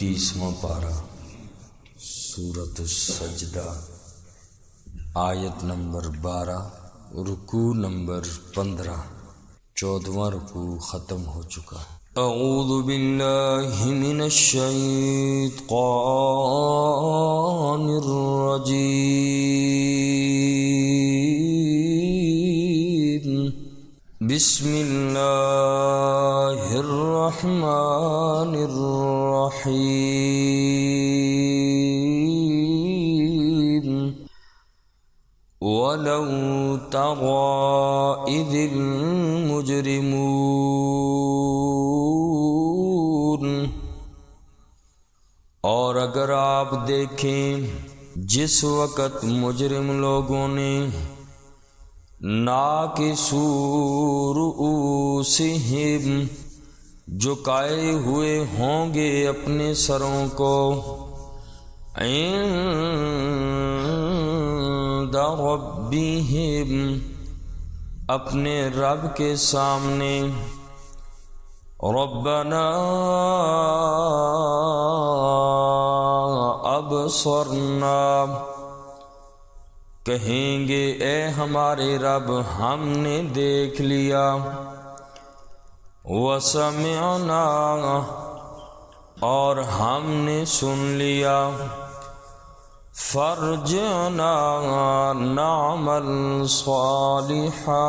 29واں پارہ سورۃ السجدہ، آیت نمبر 12، رکوع نمبر 15۔ 14واں رکوع ختم ہو چکا ہے۔ اعوذ باللہ من الشیطان الرجیم، بسم اللہ الرحمن الرحیم۔ وَلَوْ تَرَىٰ إِذِ الْمُجْرِمُونَ، اور اگر آپ دیکھیں جس وقت مجرم لوگوں نے ناکسوا رؤوسہم، جھکائے ہوئے ہوں گے اپنے سروں کو، عند ربہم، اپنے رب کے سامنے، ربنا ابصرنا، کہیں گے اے ہمارے رب ہم نے دیکھ لیا، وسمعنا، اور ہم نے سن لیا، فرجعنا نعمل صالحا،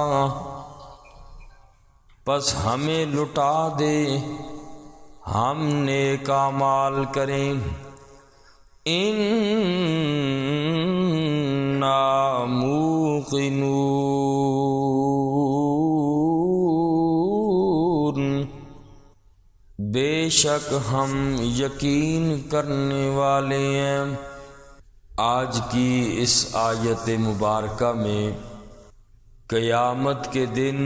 پس ہمیں لٹا دے ہم نیک اعمال کریں، انا موقنون، بے شک ہم یقین کرنے والے ہیں۔ آج کی اس آیت مبارکہ میں قیامت کے دن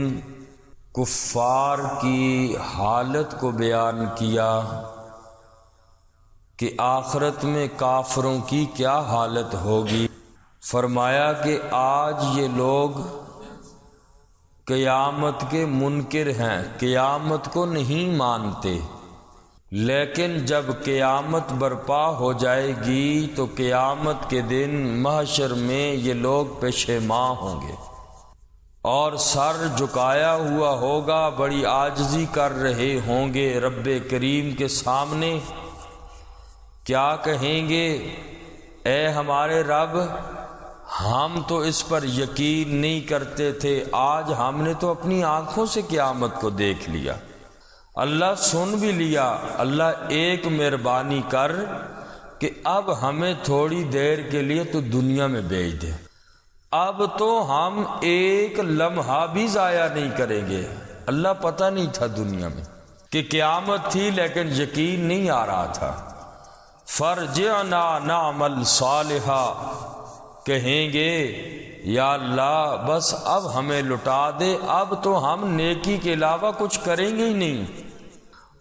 کفار کی حالت کو بیان کیا کہ آخرت میں کافروں کی کیا حالت ہوگی۔ فرمایا کہ آج یہ لوگ قیامت کے منکر ہیں، قیامت کو نہیں مانتے، لیکن جب قیامت برپا ہو جائے گی تو قیامت کے دن محشر میں یہ لوگ پشیمان ہوں گے اور سر جھکایا ہوا ہوگا، بڑی عاجزی کر رہے ہوں گے رب کریم کے سامنے۔ کیا کہیں گے؟ اے ہمارے رب، ہم تو اس پر یقین نہیں کرتے تھے، آج ہم نے تو اپنی آنکھوں سے قیامت کو دیکھ لیا، اللہ سن بھی لیا، اللہ ایک مہربانی کر کہ اب ہمیں تھوڑی دیر کے لیے تو دنیا میں بھیج دے، اب تو ہم ایک لمحہ بھی ضائع نہیں کریں گے۔ اللہ پتہ نہیں تھا دنیا میں کہ قیامت تھی، لیکن یقین نہیں آ رہا تھا۔ فرجعنا نعمل صالحا، کہیں گے یا اللہ بس اب ہمیں لٹا دے، اب تو ہم نیکی کے علاوہ کچھ کریں گے ہی نہیں،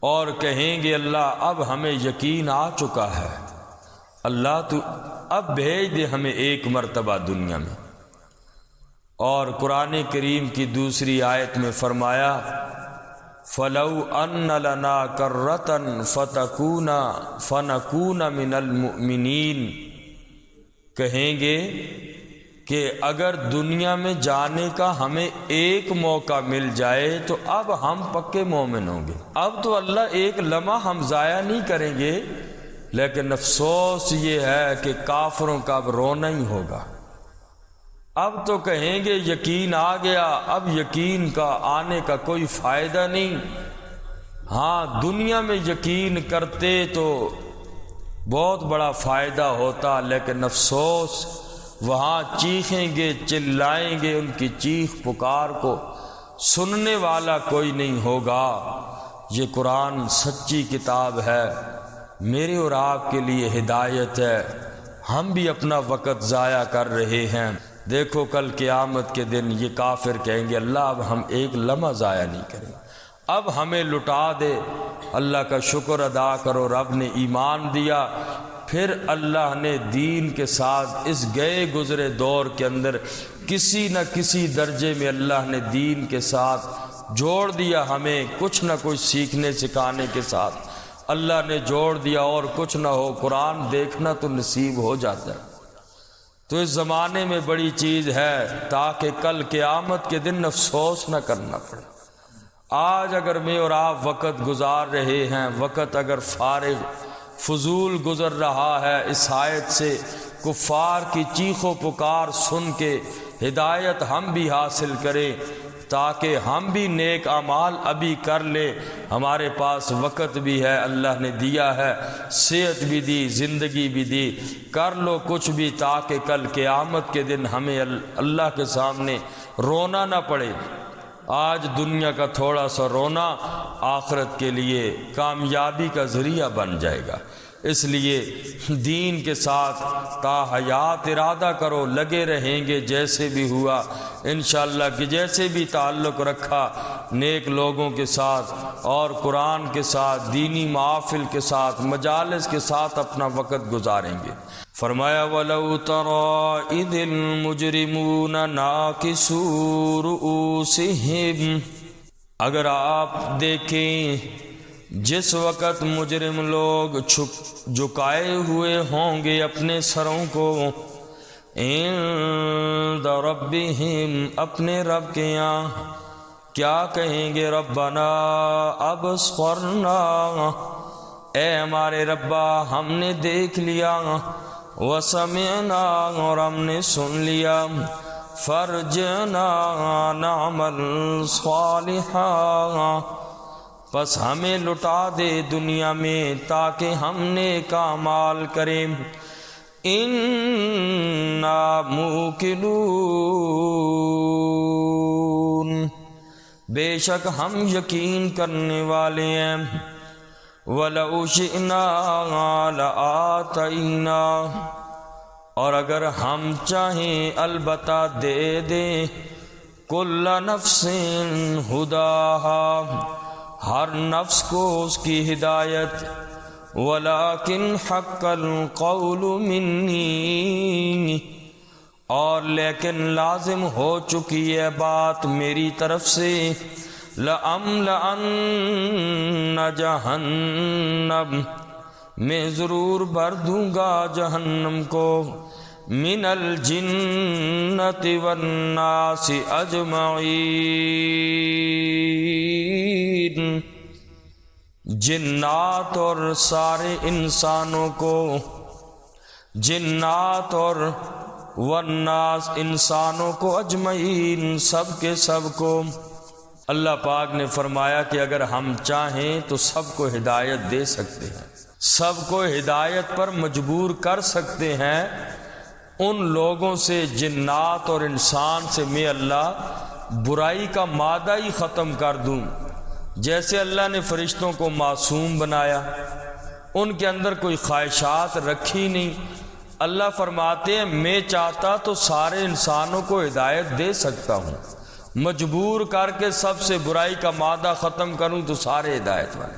اور کہیں گے اللہ اب ہمیں یقین آ چکا ہے، اللہ تو اب بھیج دے ہمیں ایک مرتبہ دنیا میں۔ اور قرآن کریم کی دوسری آیت میں فرمایا فَلَوْ أَنَّ لَنَا كَرَّةً فَنَكُونَ مِنَ الْمُؤْمِنِينَ، کہیں گے کہ اگر دنیا میں جانے کا ہمیں ایک موقع مل جائے تو اب ہم پکے مومن ہوں گے، اب تو اللہ ایک لمحہ ہم ضائع نہیں کریں گے، لیکن افسوس یہ ہے کہ کافروں کا اب رونا ہی ہوگا۔ اب تو کہیں گے یقین آ گیا، اب یقین کا آنے کا کوئی فائدہ نہیں، ہاں دنیا میں یقین کرتے تو بہت بڑا فائدہ ہوتا، لیکن افسوس وہاں چیخیں گے چلائیں گے، ان کی چیخ پکار کو سننے والا کوئی نہیں ہوگا۔ یہ قرآن سچی کتاب ہے، میرے اور آپ کے لیے ہدایت ہے، ہم بھی اپنا وقت ضائع کر رہے ہیں۔ دیکھو کل قیامت کے دن یہ کافر کہیں گے اللہ اب ہم ایک لمحہ ضائع نہیں کریں، اب ہمیں لٹا دے۔ اللہ کا شکر ادا کرو، رب نے ایمان دیا، پھر اللہ نے دین کے ساتھ اس گئے گزرے دور کے اندر کسی نہ کسی درجے میں اللہ نے دین کے ساتھ جوڑ دیا، ہمیں کچھ نہ کچھ سیکھنے سکھانے کے ساتھ۔ اللہ نے جوڑ دیا اور کچھ نہ ہو، قرآن دیکھنا تو نصیب ہو جاتا ہے۔ تو اس زمانے میں بڑی چیز ہے تاکہ کل قیامت کے دن افسوس نہ کرنا پڑے۔ آج اگر میں اور آپ وقت گزار رہے ہیں، وقت اگر فارغ فضول گزر رہا ہے، اس آیت سے کفار کی چیخ و پکار سن کے ہدایت ہم بھی حاصل کریں تاکہ ہم بھی نیک اعمال ابھی کر لیں۔ ہمارے پاس وقت بھی ہے، اللہ نے دیا ہے، صحت بھی دی، زندگی بھی دی، کر لو کچھ بھی تاکہ کل قیامت کے دن ہمیں اللہ کے سامنے رونا نہ پڑے۔ آج دنیا کا تھوڑا سا رونا آخرت کے لیے کامیابی کا ذریعہ بن جائے گا۔ اس لیے دین کے ساتھ تا حیات ارادہ کرو، لگے رہیں گے جیسے بھی ہوا انشاءاللہ کہ جیسے بھی تعلق رکھا نیک لوگوں کے ساتھ اور قرآن کے ساتھ، دینی محافل کے ساتھ، مجالس کے ساتھ اپنا وقت گزاریں گے۔ فرمایا وَلَوْ تَرَىٰ إِذِ الْمُجْرِمُونَ نَاكِسُو رُؤُوسِهِمْ، اگر آپ دیکھیں جس وقت مجرم لوگ جھکائے ہوئے ہوں گے اپنے سروں کو، عند ربہم، اپنے رب کے یہاں، کیا کہیں گے؟ ربنا ابصرنا، اے ہمارے ربا ہم نے دیکھ لیا، وسمعنا، اور ہم نے سن لیا، فرجنا نعمل صالحا، پس ہمیں لٹا دے دنیا میں تاکہ ہم نیک اعمال کریں۔ انا موقنون، بے شک ہم یقین کرنے والے ہیں۔ وَلَوْ شِئْنَا لَآتَيْنَا، اور اگر ہم چاہیں البتہ دے دیں کُلَّ نَفْسٍ ہُدَاهَا، ہر نفس کو اس کی ہدایت، وَلَٰكِنْ حَقَّ الْقَوْلُ مِنِّي، اور لیکن لازم ہو چکی ہے بات میری طرف سے، لَأَمْلَأَنَّ جَهَنَّمَ، میں ضرور بھر دوں گا جہنم کو، من الجنت والناس اجمعین، جنات اور سارے انسانوں کو، جنات اور والناس انسانوں کو، اجمعین سب کے سب کو۔ اللہ پاک نے فرمایا کہ اگر ہم چاہیں تو سب کو ہدایت دے سکتے ہیں، سب کو ہدایت پر مجبور کر سکتے ہیں۔ ان لوگوں سے، جنات اور انسان سے میں اللہ برائی کا مادہ ہی ختم کر دوں۔ جیسے اللہ نے فرشتوں کو معصوم بنایا، ان کے اندر کوئی خواہشات رکھی نہیں، اللہ فرماتے ہیں میں چاہتا تو سارے انسانوں کو ہدایت دے سکتا ہوں، مجبور کر کے سب سے برائی کا مادہ ختم کروں تو سارے ہدایت والے۔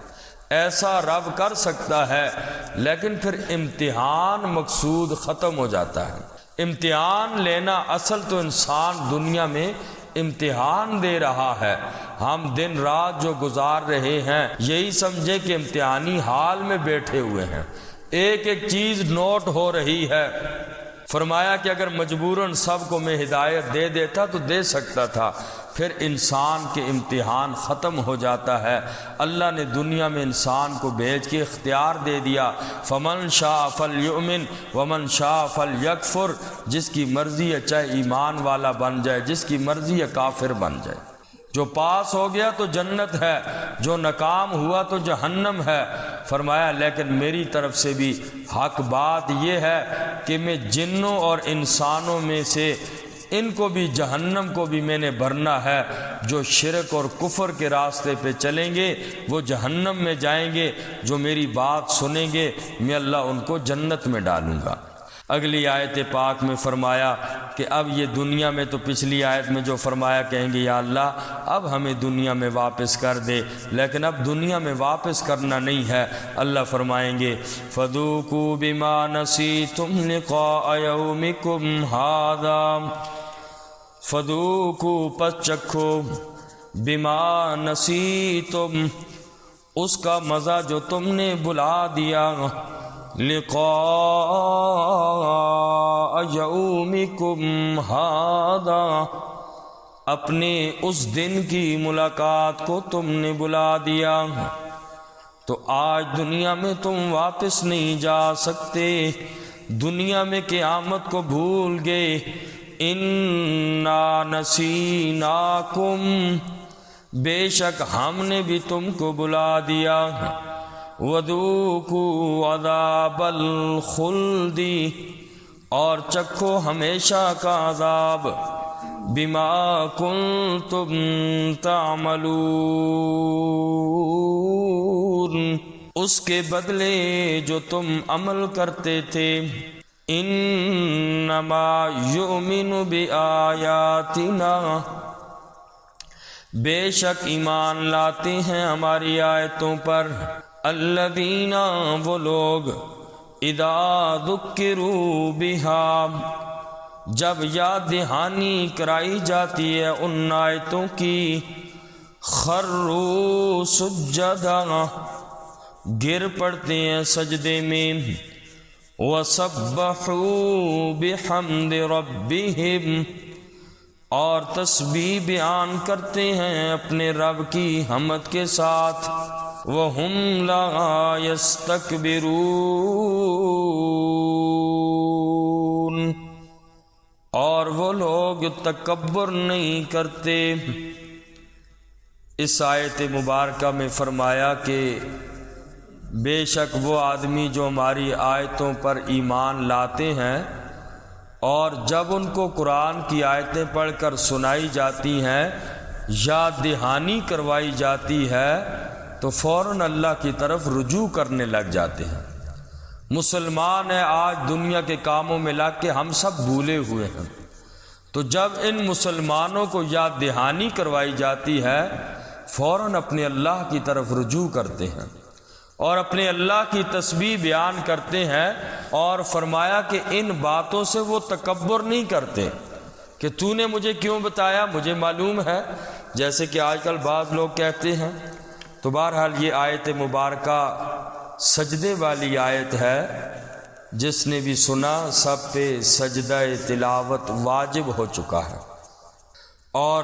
ایسا رب کر سکتا ہے، لیکن پھر امتحان مقصود ختم ہو جاتا ہے۔ امتحان لینا، اصل تو انسان دنیا میں امتحان دے رہا ہے۔ ہم دن رات جو گزار رہے ہیں یہی سمجھے کہ امتحانی حال میں بیٹھے ہوئے ہیں، ایک ایک چیز نوٹ ہو رہی ہے۔ فرمایا کہ اگر مجبوراً سب کو میں ہدایت دے دیتا تو دے سکتا تھا، پھر انسان کے امتحان ختم ہو جاتا ہے۔ اللہ نے دنیا میں انسان کو بھیج کے اختیار دے دیا، فمن شاء فلیؤمن ومن شاء فلیکفر، جس کی مرضی ہے چاہے ایمان والا بن جائے، جس کی مرضی ہے کافر بن جائے۔ جو پاس ہو گیا تو جنت ہے، جو ناکام ہوا تو جہنم ہے۔ فرمایا لیکن میری طرف سے بھی حق بات یہ ہے کہ میں جنوں اور انسانوں میں سے ان کو بھی جہنم کو بھی میں نے بھرنا ہے۔ جو شرک اور کفر کے راستے پہ چلیں گے وہ جہنم میں جائیں گے، جو میری بات سنیں گے میں اللہ ان کو جنت میں ڈالوں گا۔ اگلی آیت پاک میں فرمایا کہ اب یہ دنیا میں تو پچھلی آیت میں جو فرمایا کہیں گے یا اللہ اب ہمیں دنیا میں واپس کر دے، لیکن اب دنیا میں واپس کرنا نہیں ہے۔ اللہ فرمائیں گے فَذُوقُوا بِمَا نَسِيتُمْ لِقَاءَ يَوْمِكُمْ هَٰذَا، فَذُوقُوا پس چکھو، بِمَا نَسِيتُمْ اس کا مزہ جو تم نے بلا دیا، لقاء یومکم ھذا، اپنے اس دن کی ملاقات کو تم نے بلا دیا، تو آج دنیا میں تم واپس نہیں جا سکتے، دنیا میں قیامت کو بھول گئے۔ انا نسیناکم، بے شک ہم نے بھی تم کو بلا دیا، وذوقوا عذاب الخلد، اور چکھو ہمیشہ کا عذاب، بما کنتم تعملون، اس کے بدلے جو تم عمل کرتے تھے۔ انما یؤمن بآیاتنا، بے شک ایمان لاتے ہیں ہماری آیتوں پر، الذین، وہ لوگ، اذا ذکروا بہا، جب یاد دہانی کرائی جاتی ہے ان آیتوں کی، خروا سجدا، گر پڑتے ہیں سجدے میں، وسبحوا بحمد ربہم، اور تسبیح بیان کرتے ہیں اپنے رب کی حمد کے ساتھ، وَهُمْ لَا يَسْتَكْبِرُونَ، اور وہ لوگ تکبر نہیں کرتے۔ اس آیت مبارکہ میں فرمایا کہ بے شک وہ آدمی جو ہماری آیتوں پر ایمان لاتے ہیں اور جب ان کو قرآن کی آیتیں پڑھ کر سنائی جاتی ہیں، یاد دہانی کروائی جاتی ہے، تو فوراً اللہ کی طرف رجوع کرنے لگ جاتے ہیں۔ مسلمان ہیں آج دنیا کے کاموں میں لگ کے ہم سب بھولے ہوئے ہیں، تو جب ان مسلمانوں کو یاد دہانی کروائی جاتی ہے، فوراً اپنے اللہ کی طرف رجوع کرتے ہیں اور اپنے اللہ کی تسبیح بیان کرتے ہیں، اور فرمایا کہ ان باتوں سے وہ تکبر نہیں کرتے کہ تو نے مجھے کیوں بتایا، مجھے معلوم ہے، جیسے کہ آج کل بعض لوگ کہتے ہیں۔ تو بہرحال یہ آیت مبارکہ سجدے والی آیت ہے، جس نے بھی سنا سب پہ سجدہ تلاوت واجب ہو چکا ہے۔ اور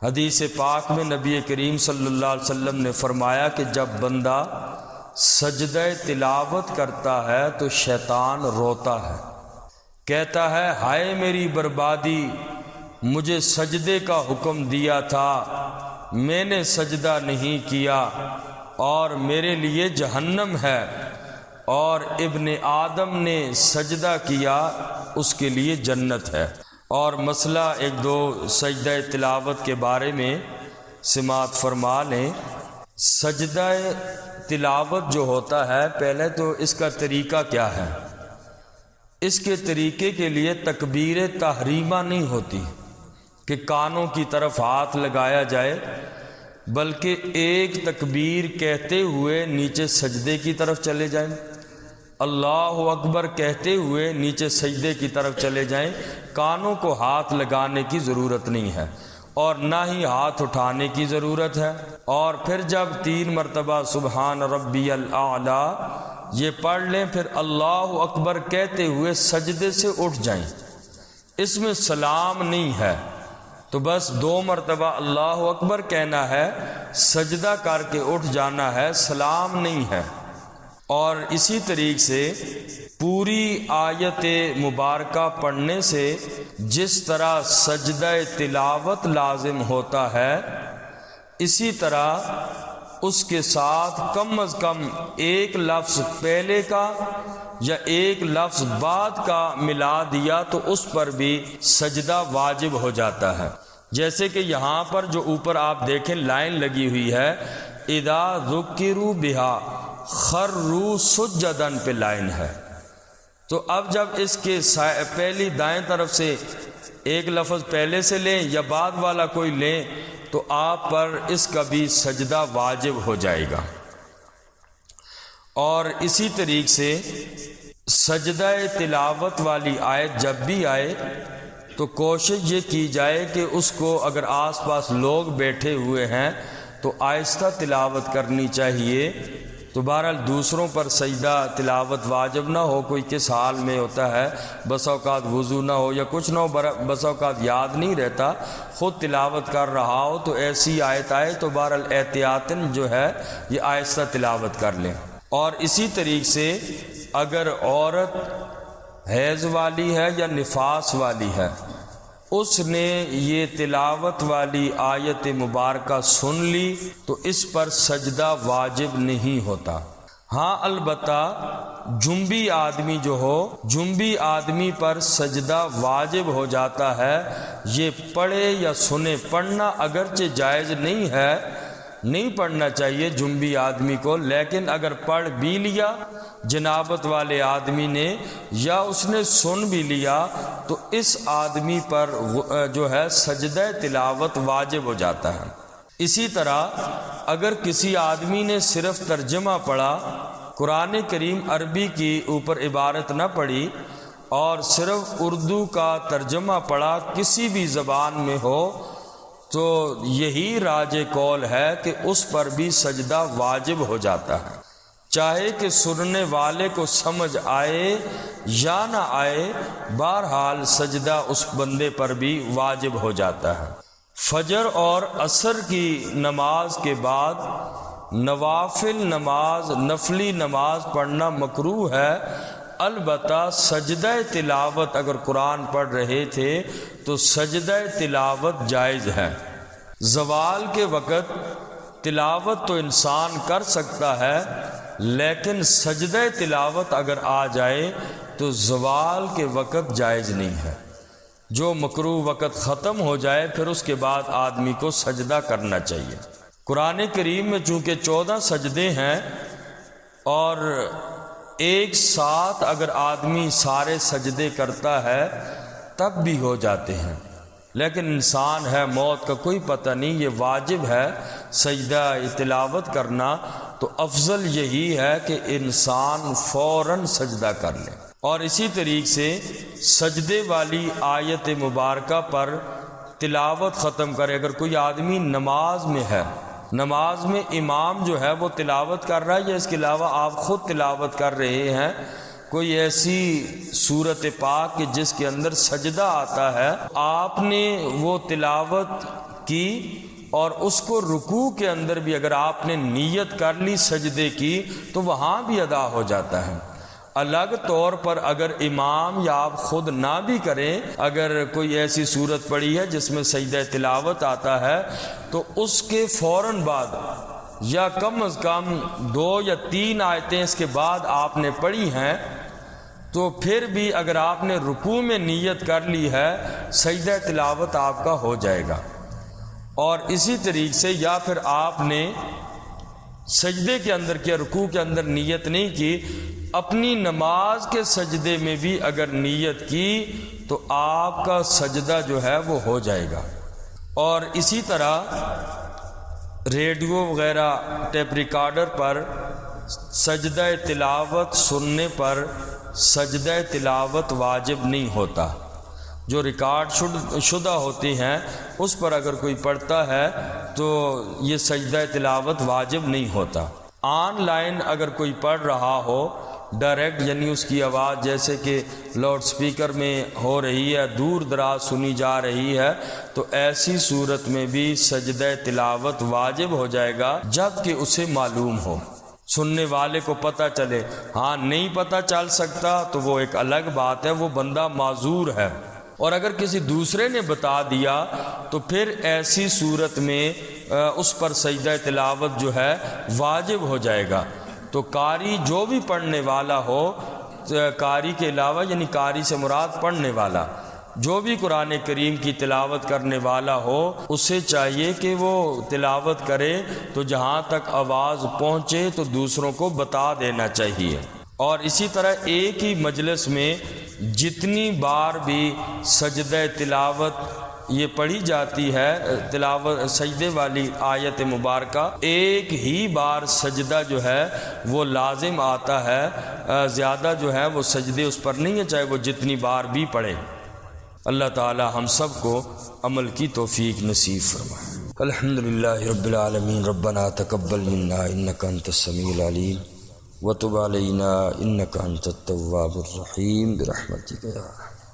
حدیث پاک میں نبی کریم صلی اللہ علیہ وسلم نے فرمایا کہ جب بندہ سجدہ تلاوت کرتا ہے تو شیطان روتا ہے، کہتا ہے ہائے میری بربادی، مجھے سجدے کا حکم دیا تھا، میں نے سجدہ نہیں کیا اور میرے لیے جہنم ہے، اور ابن آدم نے سجدہ کیا اس کے لیے جنت ہے۔ اور مسئلہ ایک دو سجدہ تلاوت کے بارے میں سماعت فرما لیں۔ سجدہ تلاوت جو ہوتا ہے، پہلے تو اس کا طریقہ کیا ہے؟ اس کے طریقے کے لیے تکبیر تحریمہ نہیں ہوتی کہ کانوں کی طرف ہاتھ لگایا جائے، بلکہ ایک تکبیر کہتے ہوئے نیچے سجدے کی طرف چلے جائیں، اللہ اکبر کہتے ہوئے نیچے سجدے کی طرف چلے جائیں، کانوں کو ہاتھ لگانے کی ضرورت نہیں ہے اور نہ ہی ہاتھ اٹھانے کی ضرورت ہے۔ اور پھر جب 3 مرتبہ سبحان ربی الاعلیٰ یہ پڑھ لیں، پھر اللہ اکبر کہتے ہوئے سجدے سے اٹھ جائیں۔ اس میں سلام نہیں ہے، تو بس 2 مرتبہ اللہ اکبر کہنا ہے، سجدہ کر کے اٹھ جانا ہے، سلام نہیں ہے۔ اور اسی طریقے سے پوری آیت مبارکہ پڑھنے سے جس طرح سجدہ تلاوت لازم ہوتا ہے، اسی طرح اس کے ساتھ کم از کم ایک لفظ پہلے کا یا ایک لفظ بعد کا ملا دیا تو اس پر بھی سجدہ واجب ہو جاتا ہے۔ جیسے کہ یہاں پر جو اوپر آپ دیکھیں لائن لگی ہوئی ہے، اذا ذکروا بہا خروا سجدا پہ لائن ہے، تو اب جب اس کے پہلی دائیں طرف سے ایک لفظ پہلے سے لیں یا بعد والا کوئی لیں تو آپ پر اس کا بھی سجدہ واجب ہو جائے گا۔ اور اسی طریقے سے سجدہ تلاوت والی آیت جب بھی آئے تو کوشش یہ کی جائے کہ اس کو اگر آس پاس لوگ بیٹھے ہوئے ہیں تو آہستہ تلاوت کرنی چاہیے۔ تو بہرحال دوسروں پر سجدہ تلاوت واجب نہ ہو، کوئی کس حال میں ہوتا ہے، بس اوقات وضو نہ ہو یا کچھ نہ ہو، بس اوقات یاد نہیں رہتا، خود تلاوت کر رہا ہو تو ایسی آیت آئے تو بہرحال احتیاطاً جو ہے یہ آہستہ تلاوت کر لیں۔ اور اسی طریقے سے اگر عورت حیض والی ہے یا نفاس والی ہے، اس نے یہ تلاوت والی آیت مبارکہ سن لی تو اس پر سجدہ واجب نہیں ہوتا۔ ہاں البتہ جنبی آدمی جو ہو، جنبی آدمی پر سجدہ واجب ہو جاتا ہے، یہ پڑھے یا سنے، پڑھنا اگرچہ جائز نہیں ہے، نہیں پڑھنا چاہیے جنبی آدمی کو، لیکن اگر پڑھ بھی لیا جنابت والے آدمی نے یا اس نے سن بھی لیا تو اس آدمی پر جو ہے سجدہ تلاوت واجب ہو جاتا ہے۔ اسی طرح اگر کسی آدمی نے صرف ترجمہ پڑھا، قرآن کریم عربی کی اوپر عبارت نہ پڑھی اور صرف اردو کا ترجمہ پڑھا، کسی بھی زبان میں ہو، تو یہی راج قول ہے کہ اس پر بھی سجدہ واجب ہو جاتا ہے، چاہے کہ سننے والے کو سمجھ آئے یا نہ آئے، بہرحال سجدہ اس بندے پر بھی واجب ہو جاتا ہے۔ فجر اور عصر کی نماز کے بعد نوافل نماز، نفلی نماز پڑھنا مکروہ ہے، البتہ سجدہ تلاوت اگر قرآن پڑھ رہے تھے تو سجدہ تلاوت جائز ہے۔ زوال کے وقت تلاوت تو انسان کر سکتا ہے، لیکن سجدہ تلاوت اگر آ جائے تو زوال کے وقت جائز نہیں ہے۔ جو مکروہ وقت ختم ہو جائے پھر اس کے بعد آدمی کو سجدہ کرنا چاہیے۔ قرآن کریم میں چونکہ 14 سجدے ہیں اور ایک ساتھ اگر آدمی سارے سجدے کرتا ہے تب بھی ہو جاتے ہیں، لیکن انسان ہے، موت کا کوئی پتہ نہیں، یہ واجب ہے سجدہ تلاوت کرنا، تو افضل یہی ہے کہ انسان فوراً سجدہ کر لے۔ اور اسی طریقے سے سجدے والی آیت مبارکہ پر تلاوت ختم کرے۔ اگر کوئی آدمی نماز میں ہے، نماز میں امام جو ہے وہ تلاوت کر رہا ہے یا اس کے علاوہ آپ خود تلاوت کر رہے ہیں، کوئی ایسی سورت پاک کہ جس کے اندر سجدہ آتا ہے، آپ نے وہ تلاوت کی اور اس کو رکوع کے اندر بھی اگر آپ نے نیت کر لی سجدے کی تو وہاں بھی ادا ہو جاتا ہے۔ الگ طور پر اگر امام یا آپ خود نہ بھی کریں، اگر کوئی ایسی صورت پڑی ہے جس میں سجدہ تلاوت آتا ہے تو اس کے فوراً بعد یا کم از کم 2 یا 3 آیتیں اس کے بعد آپ نے پڑھی ہیں تو پھر بھی اگر آپ نے رکوع میں نیت کر لی ہے سجدہ تلاوت آپ کا ہو جائے گا۔ اور اسی طریقے سے یا پھر آپ نے سجدے کے اندر کیا، رکوع کے اندر نیت نہیں کی، اپنی نماز کے سجدے میں بھی اگر نیت کی تو آپ کا سجدہ جو ہے وہ ہو جائے گا۔ اور اسی طرح ریڈیو وغیرہ ٹیپ ریکارڈر پر سجدہ تلاوت سننے پر سجدہ تلاوت واجب نہیں ہوتا۔ جو ریکارڈ شدہ ہوتی ہیں اس پر اگر کوئی پڑھتا ہے تو یہ سجدہ تلاوت واجب نہیں ہوتا۔ آن لائن اگر کوئی پڑھ رہا ہو ڈائریکٹ، یعنی اس کی آواز جیسے کہ لاؤڈ سپیکر میں ہو رہی ہے، دور دراز سنی جا رہی ہے، تو ایسی صورت میں بھی سجدہ تلاوت واجب ہو جائے گا جب کہ اسے معلوم ہو، سننے والے کو پتہ چلے۔ ہاں نہیں پتہ چل سکتا تو وہ ایک الگ بات ہے، وہ بندہ معذور ہے۔ اور اگر کسی دوسرے نے بتا دیا تو پھر ایسی صورت میں اس پر سجدہ تلاوت جو ہے واجب ہو جائے گا۔ تو قاری جو بھی پڑھنے والا ہو، قاری کے علاوہ یعنی قاری سے مراد پڑھنے والا، جو بھی قرآن کریم کی تلاوت کرنے والا ہو اسے چاہیے کہ وہ تلاوت کرے تو جہاں تک آواز پہنچے تو دوسروں کو بتا دینا چاہیے۔ اور اسی طرح ایک ہی مجلس میں جتنی بار بھی سجدہ تلاوت یہ پڑھی جاتی ہے، تلاوت سجدے والی آیت مبارکہ، ایک ہی بار سجدہ جو ہے وہ لازم آتا ہے، زیادہ جو ہے وہ سجدے اس پر نہیں ہے، چاہے وہ جتنی بار بھی پڑھے۔ اللہ تعالی ہم سب کو عمل کی توفیق نصیب فرمائے۔ الحمدللہ رب العالمین ربنا تقبل منا انک انت السمیع العلیم وتب علینا انک انت التواب الرحیم برحمتک یا